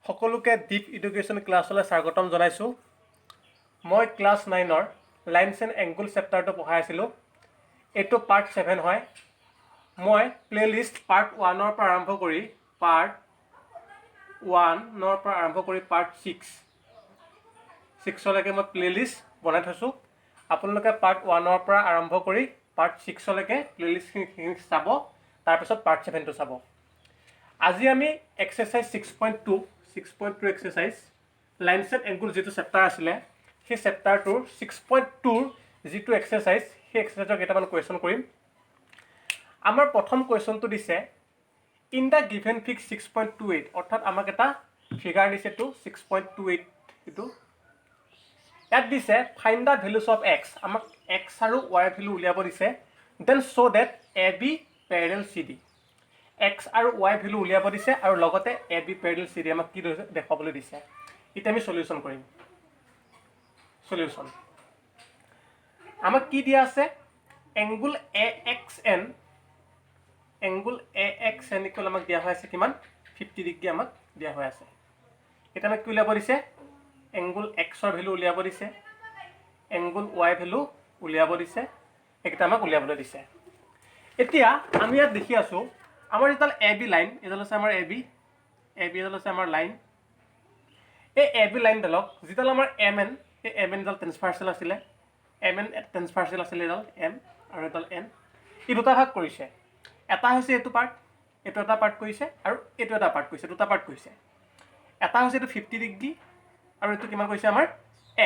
সকলোকে deep education ক্লাছলৈ স্বাগতম জনাইছোঁ। মই ক্লাছ 9ৰ লাইনছ এণ্ড এংগুল চেপ্টাৰটো পঢ়াই আছিলোঁ। এইটো পাৰ্ট 7 হয়। মই প্লেলিষ্ট পাৰ্ট 1ৰ পৰা আৰম্ভ কৰি পাৰ্ট 6লৈকে মই প্লেলিষ্ট বনাই থৈছোঁ। আপোনালোকে পাৰ্ট 1ৰ পৰা আৰম্ভ কৰি পাৰ্ট 6লৈকে প্লেলিষ্টখিনি চাব, তাৰপিছত পাৰ্ট 7টো চাব। আজি আমি exercise 6.2 exercise lines and angle যিটো চেপ্টাৰ আছিলে, সেই চেপ্টাৰটোৰ 6.2ৰ যিটো এক্সাৰচাইজ, সেই এক্সাৰচাইজৰ কেইটামান কুৱেশ্যন কৰিম। আমাৰ প্ৰথম কুৱেশ্যনটো দিছে ইন দ্য গিভেন ফিক্স 6.28, অৰ্থাৎ আমাক এটা ফিগাৰ দিছে এইটো 6.28। এইটো ইয়াত দিছে find the values of X, আমাক এক্স আৰু ৱাইৰ ভেলু উলিয়াব দিছে। Then show' that A B parallel C D, X আৰু ৱাই ভেলু উলিয়াব দিছে আৰু লগতে A B parallel C D আমাক কি দেখাবলৈ দিছে। এতিয়া আমি সলিউশ্যন কৰিম। সলিউশ্যন আমাক কি দিয়া আছে, এংগুল এ এক্স এন, এংগুল এ এক্স এন ইকুৱেল আমাক দিয়া হৈ আছে কিমান, 50 ডিগ্ৰী আমাক দিয়া হৈ আছে। এতিয়া আমাক কি উলিয়াব দিছে, এংগুল এক্সৰ ভেলু উলিয়াব দিছে, এংগুল ৱাই ভেলু উলিয়াব দিছে, এইকেইটা আমাক উলিয়াবলৈ দিছে। এতিয়া আমি ইয়াত দেখি আছোঁ আমাৰ যিডাল এ বি লাইন, এইডাল আছে আমাৰ এ বি এডাল আছে আমাৰ লাইন। এই এ বি লাইনডালক যিডাল আমাৰ এম এন, এই এম এন এডাল ট্ৰেন্সফাৰ্চেল আছিলে, এম এন ট্ৰেন্সফাৰ্চেল আছিলে এডাল এম আৰু এডাল এন। ই দুটা ভাগ কৰিছে, এটা হৈছে এইটো পাৰ্ট, এইটো এটা পাৰ্ট কৰিছে, আৰু এইটো এটা পাৰ্ট কৰিছে, দুটা পাৰ্ট কৰিছে। এটা হৈছে এইটো 50 ডিগ্ৰী আৰু এইটো কিমান কৰিছে আমাৰ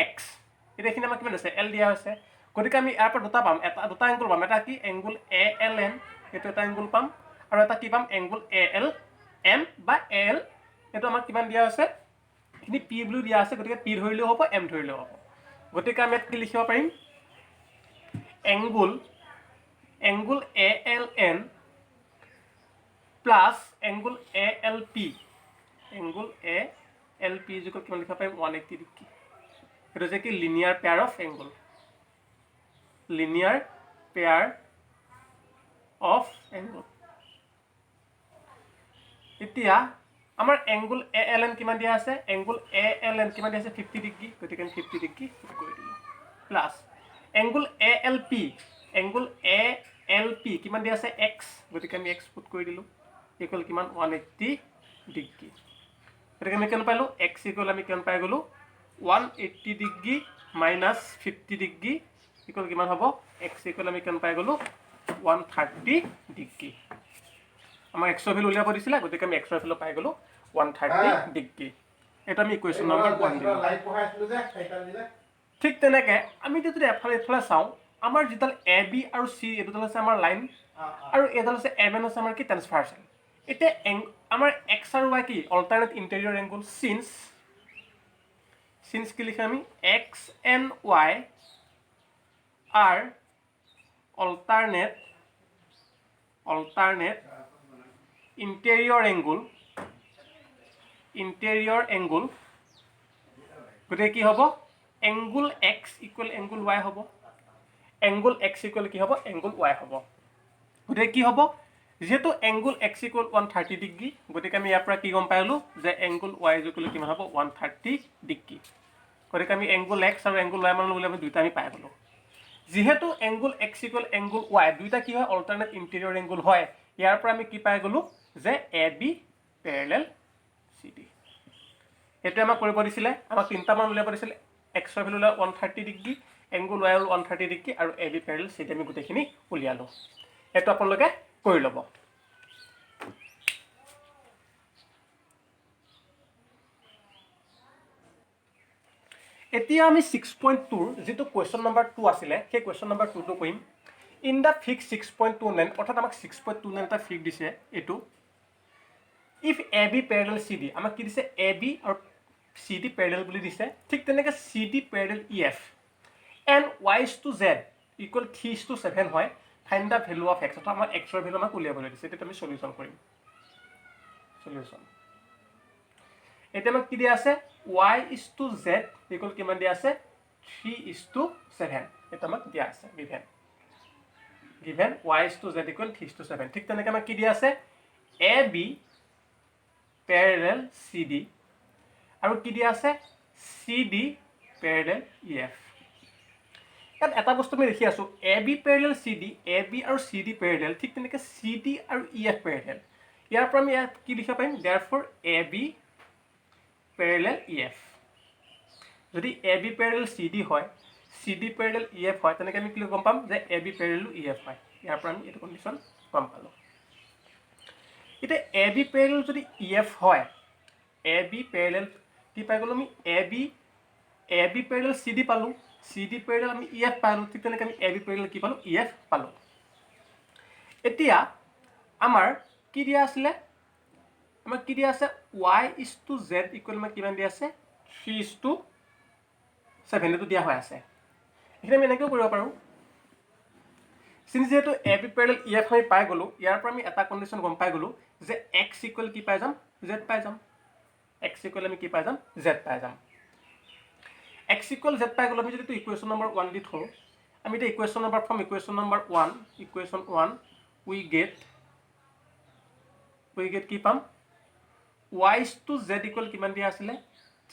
এক্স। এতিয়া এইখিনি আমাক কিমান আছে, এল দিয়া হৈছে। গতিকে আমি ইয়াৰ পৰা দুটা পাম, দুটা এংগুল পাম। এটা কি এংগুল এ এল এন, এইটো এটা এংগুল পাম, আৰু এটা কি পাম এংগুল এ এল এম বা এ এল। এইটো আমাক কিমান দিয়া আছে, এইখিনি পি বুলি দিয়া আছে, গতিকে পি ধৰিলেও হ'ব, এম ধৰিলেও হ'ব। গতিকে আমি ইয়াত কি লিখিব পাৰিম, angle A L N plus angle A L P, angle A L P যুগত কিমান লিখিব পাৰিম 180 ডিগ্ৰী। সেইটো হৈছে কি linear pair of angle, linear pair of angle. এতিয়া আমাৰ এংগুল এ এল এন কিমান দিয়া আছে, এংগুল এ এল এন কিমান দিয়া আছে 50 ডিগ্ৰী, গতিকে আমি 50 ডিগ্ৰী কৰি দিলোঁ, plus angle A L P, angle A L P কিমান দিয়া আছে এক্স, গতিকে আমি এক্স পুট কৰি দিলোঁ, ইকুৱেল কিমান 180 ডিগ্ৰী। গতিকে আমি কিমান পালোঁ, এক্স ইকুৱেল আমি কিমান পাই গ'লোঁ 180 ডিগ্ৰী মাইনাছ 50 ডিগ্ৰী ইকুৱেল কিমান হ'ব, এক্স ইকুৱেল আমি কিমান পাই গ'লোঁ 130 ডিগ্ৰী। আমাক এক্সৰ ভেলু উলিয়াব দিছিলে, গতিকে আমি এক্সৰ ভেলু পাই গ'লোঁ 130 ডিগ্ৰী। এইটো আমি ইকুৱেশ্যন নম্বৰ 1 দিলোঁ। ঠিক তেনেকৈ আমি যদি এফালে চাওঁ, আমাৰ যিডাল এ বি আৰু চি এই দুডাল আছে আমাৰ লাইন, আৰু এইডাল আছে এম এন আছে আমাৰ কি ট্ৰেন্সফাৰ্চেল। এতিয়া আমাৰ এক্স আৰু ৱাই কি অল্টাৰনেট ইণ্টেৰিয়ৰ এংগুল, চিন্স কি লিখে আমি x and Y R alternate interior angle, গতিকে কি হ'ব angle x equal angle Y হ'ব, এংগুল এক্স ইকুৱেল কি হ'ব এংগুল ৱাই হ'ব। গতিকে কি হ'ব, যিহেতু এংগুল এক্স ইকুৱেল 130 ডিগ্ৰী, গতিকে আমি ইয়াৰ পৰা কি গম পালোঁ যে এংগুল ৱাই ইকুৱেল কিমান হ'ব 130 ডিগ্ৰী। গতিকে আমি এংগুল এক্স আৰু এংগুল ৱাই মান বুলি আমি দুইটা আমি পাই গ'লোঁ। যিহেতু angle x equal angle Y দুইটা কি হয় অল্টাৰনেট ইণ্টেৰিয়ৰ এংগুল হয়, ইয়াৰ পৰা আমি কি পাই গ'লোঁ যে এ বি পেৰেলেল চি ডি। সেইটোৱে আমাক কৰিব দিছিলে, আমাক তিনিটামান উলিয়াব দিছিলে, এক্সৰ value 130 degree, angle Y 130 degree আৰু এ বি পেৰেলেল চি ডি আমি গোটেইখিনি উলিয়ালোঁ। সেইটো আপোনালোকে কৰি ল'ব। এতিয়া আমি 6.2ৰ যিটো কুৱেশ্যন নম্বৰ 2 আছিলে, সেই কুৱেশ্যন নম্বৰ 2টো কৰিম। ইন দ্য ফিক্স 6.29, অৰ্থাৎ আমাক 6.29 এটা ফিক্স দিছে এইটো। If A B parallel C D, আমাক কি দিছে এ বি আৰু চি ডি পেৰেলেল বুলি দিছে। ঠিক তেনেকৈ C D parallel E F and Y is to Z equal 3:7 হয়, find the value of X, অৰ্থাৎ আমাৰ এক্সৰ ভেলু আমাক উলিয়াবলৈ দিছে। এতিয়া আমি সলিউশ্যন কৰিম। এতিয়া আমাক কি দিয়া আছে Y is to Z equal কিমান দিয়া আছে 3:7, এটা আমাক দিয়া আছে given Y is to Z equal 3:7। ঠিক তেনেকৈ আমাক কি দিয়া আছে A B parallel C D আৰু কি দিয়া আছে CD পেৰেলেল EF ইয়াত এটা বস্তু আমি দেখি আছোঁ AB পেৰেলেল CD AB আৰু CD পেৰেলেল ঠিক তেনেকৈ CD আৰু EF পেৰেলেল ইয়াৰ পৰা আমি ইয়াত কি লিখিব পাৰিম therefore AB পেৰেলেল EF যদি AB পেৰেলেল CD হয় CD পেৰেলেল EF হয় তেনেকৈ আমি কি গম পাম যে AB পেৰেলেল EF হয় ইয়াৰ পৰা আমি এইটো কণ্ডিশ্যন গম পালোঁ এতিয়া AB পেৰেলেল যদি EF হয় AB পেৰেলেল কি পাই গ'লোঁ আমি AB পেৰেলেল CD পালোঁ CD পেৰেলেল আমি EF পালোঁ ঠিক তেনেকৈ আমি AB পেৰেলেল কি পালোঁ EF পালোঁ এতিয়া আমাৰ কি দিয়া আছিলে আমাৰ কি দিয়া আছে y/z ইকুৱেল আমাৰ কিমান দিয়া আছে 3:7 এইটো দিয়া হৈ আছে এইখিনি আমি এনেকৈও কৰিব পাৰোঁ since যেহেতু AB পেৰেলেল EF আমি পাই গ'লোঁ ইয়াৰ পৰা আমি এটা কণ্ডিশ্যন গম পাই গ'লোঁ যে x ইকুৱেল কি পাই যাম z পাই যাম x ইকুৱেল আমি কি পাই যাম z পাই যাম x ইকুৱেল z পাই গ'লোঁ আমি যদি ইকুৱেশ্যন নম্বৰ 1 দি থওঁ আমি এতিয়া equation number from equation number 1 equation 1 we get কি পাম y/z ইকুৱেল কিমান দিয়া আছিলে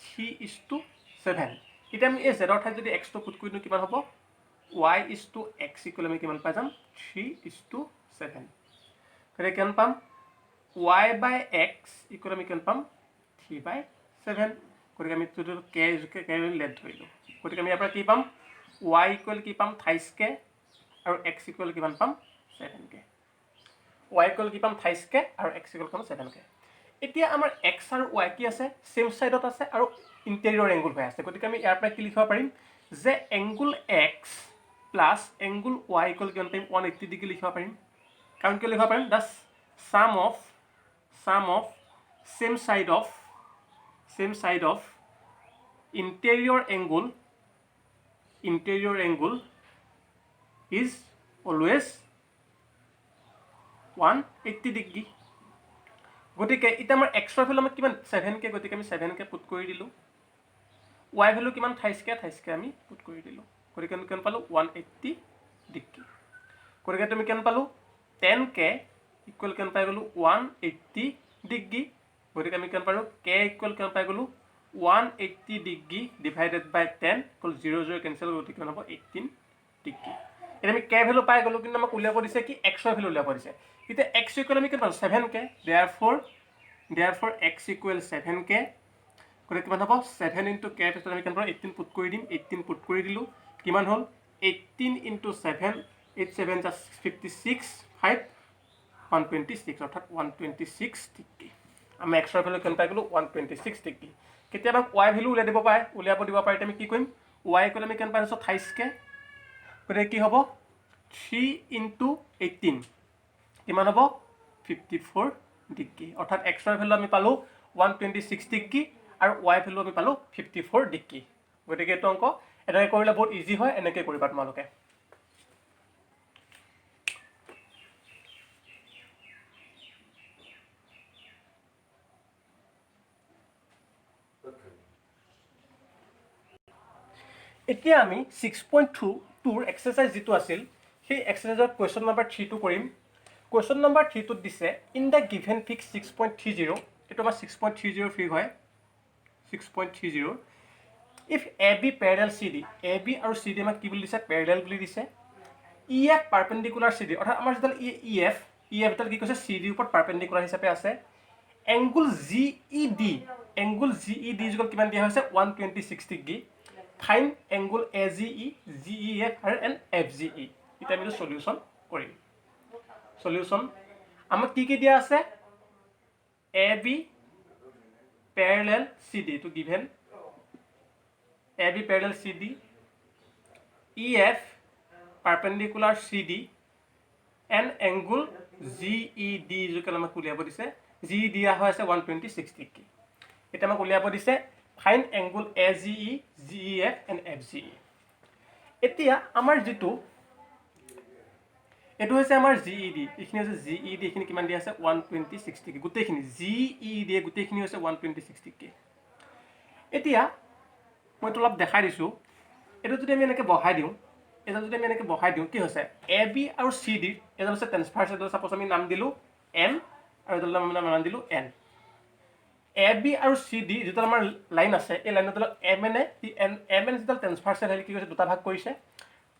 3:7 এতিয়া আমি এই z ৰ ঠাইত যদি x টো পুট কৰি দিওঁ কিমান হ'ব y/x ইকুৱেল আমি কিমান পাই যাম 3:7 গতিকে কিমান পাম y/x ইকুৱেল আমি কিমান পাম 3/7 গতিকে আমি k লেট ধৰিলোঁ গতিকে আমি ইয়াৰ পৰা কি পাম y ইকুৱেল কি পাম 28k আৰু x ইকুৱেল কিমান পাম 7k y ইকুৱেল কি পাম 28k আৰু x ইকুৱেল পাম 7k এতিয়া আমাৰ x আৰু y কি আছে সেম সাইডত আছে আৰু ইন্টেৰিয়ৰ এংগল হৈ আছে গতিকে আমি ইয়াৰ পৰা কি লিখিব পাৰিম যে angle x plus angle y equal কিমান পাম 180 ডিগ্ৰী লিখিব পাৰিম কাৰণ কি লিখিব পাৰিম দা sum of same side of interior angle is always 180 degree গতিকে এটা আমাৰ x ৰ ভ্যালু আমাৰ কিমান 7k গতিকে আমি 7k পুট কৰি দিলোঁ y ভ্যালু কিমান 28k আমি পুট কৰি দিলোঁ গতিকে আমি কিমান পালোঁ 180 ডিগ্ৰী গতিকে তুমি কিমান পালোঁ 10k ইকুৱেল কিমান পাই গ'লোঁ 180 ডিগ্ৰী গতিকে আমি কিমান পালোঁ k ইকুৱেল কিমান পাই গ'লোঁ 180 ডিগ্ৰী ডিভাইডেড বাই 10 ইকুৱেল 0 0 কেনসেল গতিকে কিমান হ'ব 18 ডিগ্ৰী এতিয়া আমি k ভ্যালু পাই গ'লোঁ কিন্তু আমাক উলিয়াব দিছে কি x ৰ ভ্যালু উলিয়াব দিছে এতিয়া x ইকুৱেল আমি কিমান 7k therefore x equal 7k গতিকে কিমান হ'ব 7 * k পিছত আমি কিমান পাম 18 পুট কৰি দিম 18 পুট কৰি দিলোঁ কিমান হ'ল 18 * 7 8 7 56 5 126 অৰ্থাৎ 126 ডিগ্ৰী আমি x ৰ ভ্যালু কিমান পাই গ'লোঁ 126 ডিগ্ৰী কেতিয়াবা y ভ্যালু উলিয়াব দিব পাৰে আমি কি কৰিম y ইকুৱেল আমি কিমান পাইছোঁ 28k গতিকে কি হ'ব 3 * 18 কিমান হ'ব 54 ডিগ্ৰী অৰ্থাৎ x ৰ ভ্যালু আমি পালোঁ 126 ডিগ্ৰী আৰু y ভ্যালু আমি পালোঁ 54 ডিগ্ৰী গতিকে এইটো অংক এনেকৈ কৰিলে বহুত ইজি হয় এনেকৈ কৰিবা তোমালোকে এতিয়া আমি 6.2 টোৰ এক্সাৰসাইজ যেটো আছিল সেই এক্সাৰসাইজৰ কোৱেশ্চন নম্বৰ 3 টো কৰিম কোৱেশ্চন নম্বৰ 3 টোত দিছে ইন দা গিভেন ফিক্স 6.30 এটো আমাৰ 6.30 ফিগ হয় 6.30 if AB parallel CD AB আৰু CD আমাক কি বুলি দিছে parallel বুলি দিছে EF perpendicular CD অৰ্থাৎ আমাৰ যেটা EF এটা কি কৈছে CD ওপৰত perpendicular হিচাপে আছে angle GED ইকুৱেল কিমান দিয়া হৈছে 126 degree find angle AGE GEF and FGE এটা আমি সলিউশন কৰিম সলিউশন আমাক কি দিয়া আছে AB parallel CD to given AB parallel CD EF perpendicular CD and angle GED যেটা আমাক উলিয়াব দিছে G দিয়া হৈছে 126 ডিগ্ৰী এটা আমাক উলিয়াব দিছে find angle AGE GEF and FGE এতিয়া আমাৰ যেটো এটো হৈছে আমাৰ GED এখিনি হৈছে GED এখিনি কিমান দিয়া আছে 126 ডিগ্ৰী গুটেখিনি GED গুটেখিনি হৈছে 126 ডিগ্ৰী এতিয়া মই তোলক দেখাই দিছো এটো যদি আমি এনেকৈ বহাই দিও কি হৈছে AB আৰু CD এডাল হৈছে ট্ৰান্সভাৰ্স এডাল সাপোজ আমি নাম দিলো M আৰু এডাল নাম দিলো N এ বি আৰু চি ডি যিটো আমাৰ লাইন আছে এই লাইনত এম এনে যিডাল ট্ৰেন্সভাৰ্চেল হেৰি কি কৰিছে দুটা ভাগ কৰিছে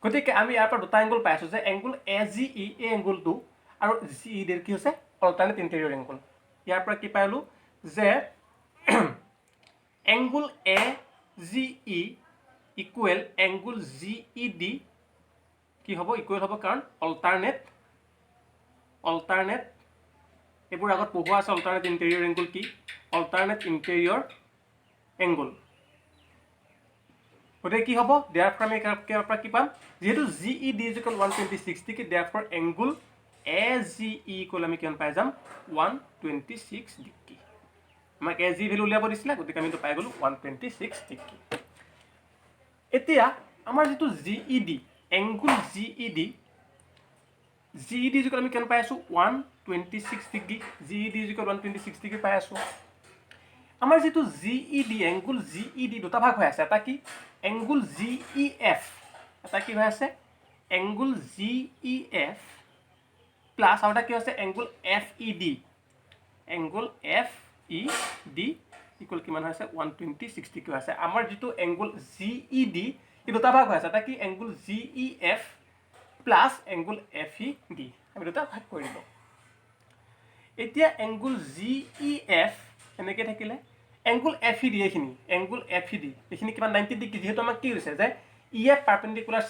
গতিকে আমি ইয়াৰ পৰা দুটা এংগুল পাই আছোঁ যে এংগুল এ জি ই এই এংগুলটো আৰু জি ই ডিৰ কি হৈছে অল্টাৰনেট ইণ্টেৰিয়ৰ এংগুল ইয়াৰ পৰা কি পালোঁ যে angle A G E equal angle G E D কি হ'ব ইকুৱেল হ'ব কাৰণ অল্টাৰনেট এইবোৰ আগত পঢ়োৱা আছে অল্টাৰনেট ইণ্টেৰিয়ৰ এংগুল কি অল্টাৰনেট ইণ্টেৰিয়ৰ এংগুল গতিকে কি হ'ব therefore আমি ইয়াৰ পৰা কি পাম যেহেতু G E D equal 126 degree therefore angle A G E equal আমি কিমান পাই যাম 126 ডিগ্ৰী আমাক এ জি ভেলু উলিয়াব দিছিলে গতিকে আমি পাই গ'লো 126 ডিগ্ৰী এতিয়া আমাৰ যেটো G E D angle G E D equal আমি কিমান পাই আছো 126 degree G E D equal 126 degree পাই আছো আমাৰ যেটো G E D angle G E D দুটা ভাগ হৈ আছে এটা কি এংগুল জি ই এফ এটা কি হৈ আছে angle G E F plus আৰু এটা কি আছে angle F E D equal কিমান হৈছে 126 ডিগ্ৰী আছে আমাৰ যেটো এংগুল জি ই ডি এই দুটা ভাগ হৈ আছে এটা কি angle G E F plus angle F E D আমি দুটা ভাগ কৰি দিলো এতিয়া এংগুল জি ই এফ এনেকৈ থাকিলে এংগুল এফ ই ডি এইখিনি এংগুল এফ ই ডি এইখিনি কিমান 90 ডিগ্ৰী যেহেতু আমাক কি হৈছে যে E F perpendicular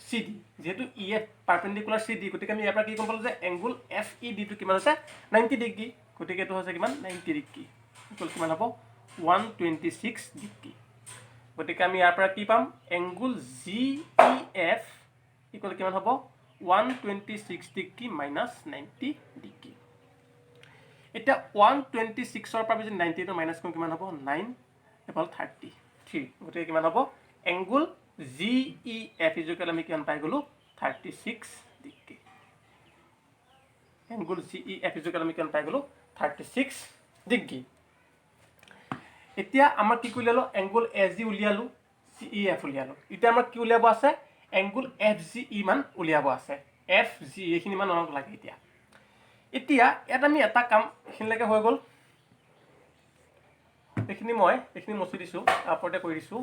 C D যেহেতু E F perpendicular C D গতিকে আমি ইয়াৰ পৰা কি গম পালো যে এংগুল এফ ই ডিটো কিমান হৈছে 90 ডিগ্ৰী গতিকে এইটো হৈছে কিমান 90 ডিগ্ৰী ইকুৱেল কিমান হ'ব 126 ডিগ্ৰী গতিকে আমি ইয়াৰ পৰা কি পাম angle G E F equal কিমান হ'ব 126 ডিগ্ৰী মাইনাছ 90 ডিগ্ৰী এটা 126 ৰ পৰা যদি 90 টো মাইনাস কিমান হ'ব 9 এফাল 33 গতিকে কিমান হ'ব angle G E F equal আমি কিমান পাই গলো 36 degree angle G E F equal আমি কিমান পাই গলো 36 ডিগ্ৰী এতিয়া আমাৰ কি কৰিলো angle A G উলিয়ালো G E F উলিয়ালো এতিয়া আমাৰ কি উলিয়াব আছে এংগুল এফ জি ই মান উলিয়াব আছে এফ জি এইখিনি মান আমাক লাগে এতিয়া এতিয়া ইয়াত আমি এটা কাম এখিনিলৈকে হৈ গ'ল এইখিনি মচি দিছো আপৰতে কৰি দিছো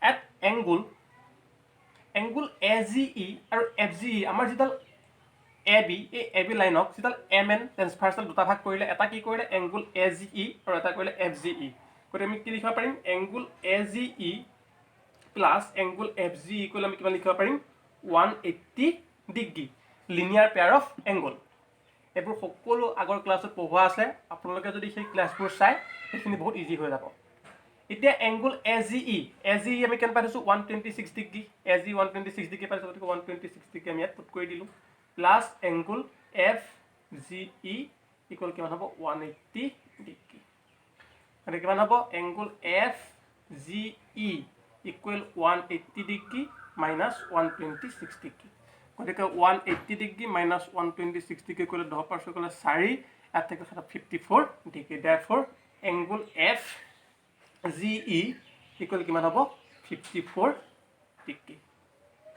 এট এংগুল এ জি ই আৰু এফ জি ই আমাৰ যেডাল এ বি লাইনক যেডাল এম এন ট্ৰেন্সভাৰ্চেল দুটা ভাগ কৰিলে এটা কি কৰিলে এংগুল এ জি ই আৰু এটা কৰিলে এফ জি ই গতিকে আমি কি লিখিব পাৰিম angle A G E plus angle F G equal আমি কিমান লিখিব পাৰিম 180 degree linear pair of angle এইবোৰ সকলো আগৰ ক্লাছত পঢ়োৱা আছে আপোনালোকে যদি সেই ক্লাছবোৰ চাই সেইখিনি বহুত ইজি হৈ যাব এতিয়া এংগুল এ জি ই আমি কিমান পাইছো 126 ডিগ্ৰী এ জি 126 ডিগ্ৰী পাইছো গতিকে 126 ডিগ্ৰী আমি ইয়াত পুট কৰি দিলো plus angle F G E equal কিমান হ'ব 180 ডিগ্ৰী গতিকে কিমান হ'ব angle F G E equal 180 degree minus 126 degree গতিকে 180 ডিগ্ৰী মাইনাছ 126 ডিগ্ৰী কৰিলে 10% কৰিলে 4 ইয়াত থাকে 54 degree therefore angle F G E equal কিমান হ'ব 54 ডিগ্ৰী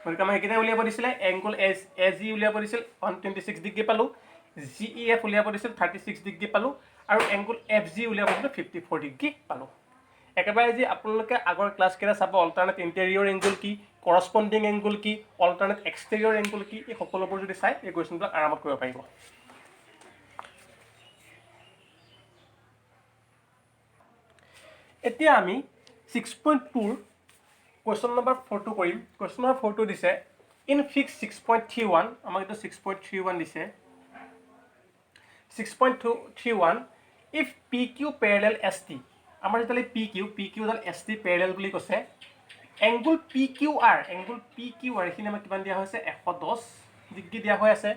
গতিকে আমাক এইকেইটা উলিয়াব দিছিলে এংগুল এ জি উলিয়াব দিছিল 126 ডিগ্ৰী পালো জি ই এফ উলিয়াব দিছিল 36 ডিগ্ৰী পালো আৰু এংগুল এফ জি উলিয়াব দিছিল 54 ডিগ্ৰী পালো একেবাৰে যে আপোনালোকে আগৰ ক্লাছ কেইটা চাব অল্টাৰনেট ইণ্টেৰিয়ৰ এংগুল কি কৰস্পন্ডিং এংগুল কি অল্টাৰনেট এক্সটেৰিয়ৰ এংগুল কি এই সকলোবোৰ যদি চাই এই কুৱেশ্যনবিলাক আৰামত কৰিব পাৰিব এতিয়া আমি 6.2 ৰ কুৱেশ্যন নম্বৰ 4 কৰিম কুৱেশ্যন নম্বৰ 4 দিছে ইন ফিক্স 6.31 আমাক এইটো 6.31 দিছে 6.31 if PQ parallel ST আমাৰ যেতালে PQ দাল ST parallel বুলি কৈছে এংগুল PQR এখিনি আমাক কিমান দিয়া হৈছে 110 ডিগ্ৰী দিয়া হৈ আছে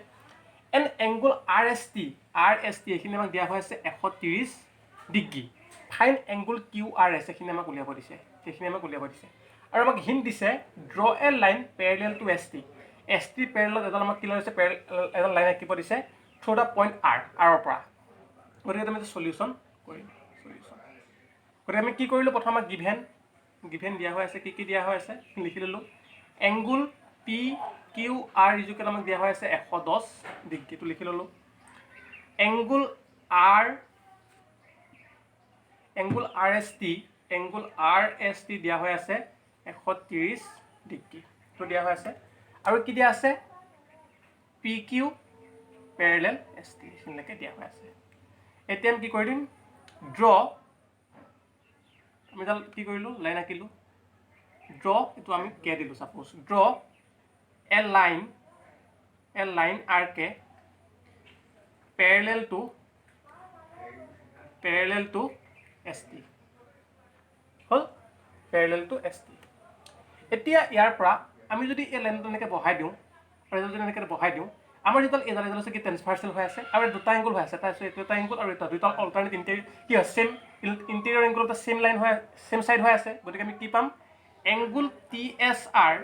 এণ্ড এংগুল RST এখিনি আমাক দিয়া হৈ আছে 130 ডিগ্ৰী ফাইন এংগুল QRS এখিনি আমাক উলিয়াব দিছে আৰু আমাক হিন্ট দিছে ড্ৰ এ line Pyarelal two ST Pyarelal এডাল আমাক কি লৈছে এডাল লাইন আঁকিব দিছে থ্ৰু দা পইণ্ট R ৰ পৰা গতিকে আমি সলিউশন কৰিম গতিকে আমি কি কৰিলো প্ৰথমে গিভেন দিয়া হৈ আছে কি দিয়া হৈ আছে লিখি ললো এংগুল কিউ আৰ ইজুকেল আমাক দিয়া হৈ আছে 110 ডিগ্ৰীটো লিখি ল'লোঁ এংগুল আৰ এছ টি দিয়া হৈ আছে 130 ডিগ্ৰীটো দিয়া হৈ আছে আৰু কি দিয়া আছে P Q parallel S T এইখিনিলৈকে দিয়া হৈ আছে এতিয়া আমি কি কৰি দিম ড্ৰ আমি এডাল কি কৰিলোঁ লাইন আঁকিলোঁ ড্ৰ এইটো আমি কে দিলোঁ ছাপ'জ ড্ৰ এ লাইন আৰ কে পেৰেলেল টু এছ টি হ'ল পেৰেলেল টু এছ টি এতিয়া ইয়াৰ পৰা আমি যদি এই লাইনটো এনেকৈ বহাই দিওঁ আৰু এইডাল যদি এনেকৈ বহাই দিওঁ আমাৰ যিডাল এডাল আছে কি ট্ৰেন্সভাৰ্চেল হৈ আছে আৰু দুটা এংগুল হৈ আছে তাৰপিছত এইটো এটা এংগুল আৰু এটা দুটা অল্টাৰনেট কি হয় ছেম ইণ্টেৰিয়ৰ এংগুল এটা ছেম লাইন হৈ ছেম ছাইড হৈ আছে গতিকে আমি কি পাম angle T S R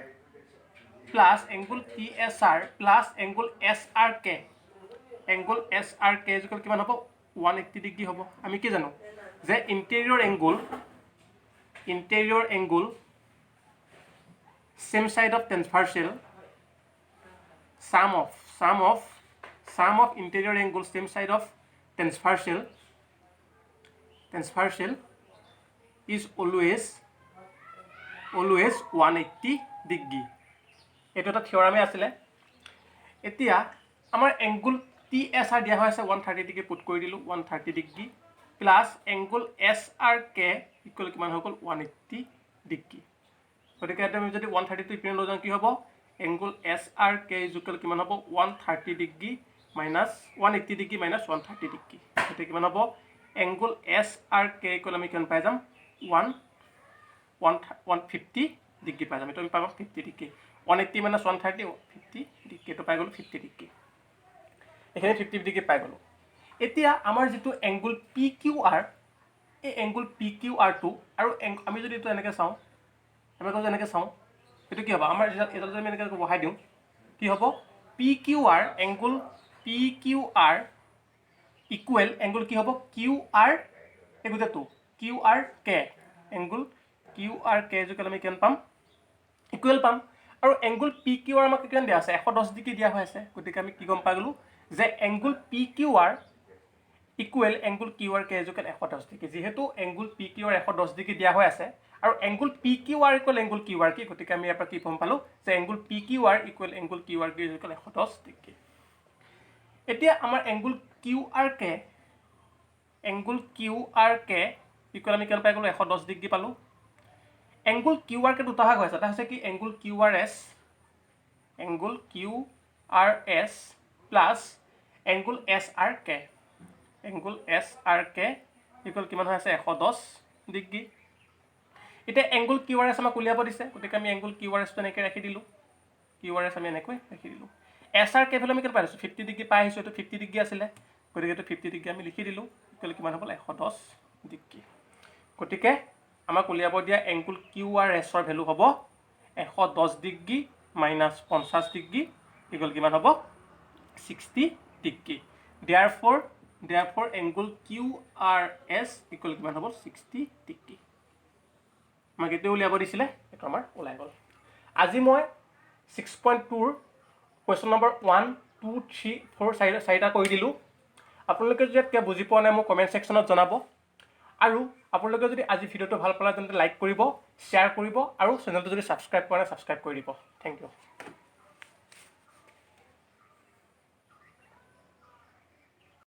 plus angle S R K angle S R K equal কিমান হ'ব 180 ডিগ্ৰী হ'ব আমি কি জানো যে interior angle same side of transversal sum of interior angle same side of transversal is always 180 degree এইটো এটা থিওৰামে আছিলে এতিয়া আমাৰ এংগুল টি এছ আৰ দিয়া হৈ আছে 130 ডিগ্ৰী পুট কৰি দিলোঁ 130 degree plus angle S R K equal কিমান হৈ গ'ল 180 ডিগ্ৰী গতিকে আমি যদি 130 ইপিনে লৈ যাওঁ কি হ'ব angle S R K equal কিমান হ'ব 130 degree minus 180 degree minus 130 degree গতিকে কিমান হ'ব angle S R K equal আমি কিমান পাই যাম 150 ডিগ্ৰী পাই যাম এইটো আমি পাম 50 ডিগ্ৰী 180 মাইনাছ 130 50 ডিগ্ৰী এইটো পাই গ'লোঁ 50 ডিগ্ৰী এইখিনি 50 ডিগ্ৰী পাই গ'লোঁ এতিয়া আমাৰ যিটো এংগুল পি কিউ আৰ এই এংগুল পি কিউ আৰটো আৰু আমি যদি এইটো এনেকৈ চাওঁ আমি যদি এনেকৈ চাওঁ এইটো কি হ'ব আমাৰ এডাল যদি আমি এনেকৈ বহাই দিওঁ কি হ'ব P Q R angle P Q R equal angle কি হ'ব কিউ আৰ এই গোটেইটো Q R K angle Q R K equal আমি কিমান পাম ইকুৱেল পাম আৰু এংগুল পি কিউ আৰ আমাক কিমান দিয়া আছে 110 ডিগ্ৰী দিয়া হৈ আছে গতিকে আমি কি গম পাই গ'লোঁ যে angle P Q R equal angle Q R K equal 110 degree যিহেতু angle P Q R 110 degree দিয়া হৈ আছে আৰু angle P Q R equal angle Q R K গতিকে আমি ইয়াৰ পৰা কি গম পালোঁ যে angle P Q R equal angle Q R K equal 110 degree এতিয়া আমাৰ angle Q R K equal আমি কিমান পাই গ'লোঁ 110 ডিগ্ৰী পালোঁ এংগুল কিউ আৰ কে দুটা ভাগ হৈ আছে এটা হৈছে কি angle Q R S plus angle S R K equal কিমান হৈ আছে 110 ডিগ্ৰী এতিয়া এংগুল কিউ আৰ এছ আমাক উলিয়াব দিছে গতিকে আমি এংগুল কিউ আৰ এছটো এনেকৈ ৰাখি দিলোঁ এছ আৰ কে ভেলু আমি কিমান পাই আছোঁ 50 ডিগ্ৰী পাই আহিছোঁ এইটো 50 ডিগ্ৰী আছিলে গতিকে এইটো 50 ডিগ্ৰী আমি লিখি দিলোঁ ইকুৱেল কিমান হ'ব 110 ডিগ্ৰী গতিকে আমাক উলিয়াব দিয়া এংগুল কিউ আৰ এছৰ ভেলু হ'ব 110 ডিগ্ৰী মাইনাছ 50 ডিগ্ৰী ইকুৱেল কিমান হ'ব 60 degree therefore angle Q R S equal কিমান হ'ব 60 ডিগ্ৰী আমাক এইটো উলিয়াব দিছিলে এইটো আমাৰ ওলাই গ'ল আজি মই 6.2ৰ কুৱেশ্যন নম্বৰ 1 2 3 4 চাৰিটা কৰি দিলোঁ আপোনালোকে যদি কিবা বুজি পোৱা নাই মোক কমেণ্ট ছেকশ্যনত জনাব আৰু আপোনালোকে যদি আজি ভিডিঅ'টো ভাল পালে তেন্তে লাইক কৰিব শ্বেয়াৰ কৰিব আৰু চেনেলটো যদি ছাবস্ক্ৰাইব কৰা নাই ছাবস্ক্ৰাইব কৰি দিব থেংক ইউ